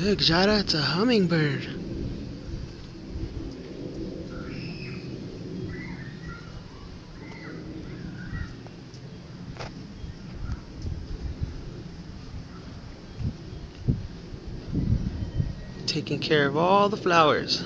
Look, Jada, it's a hummingbird. Taking care of all the flowers.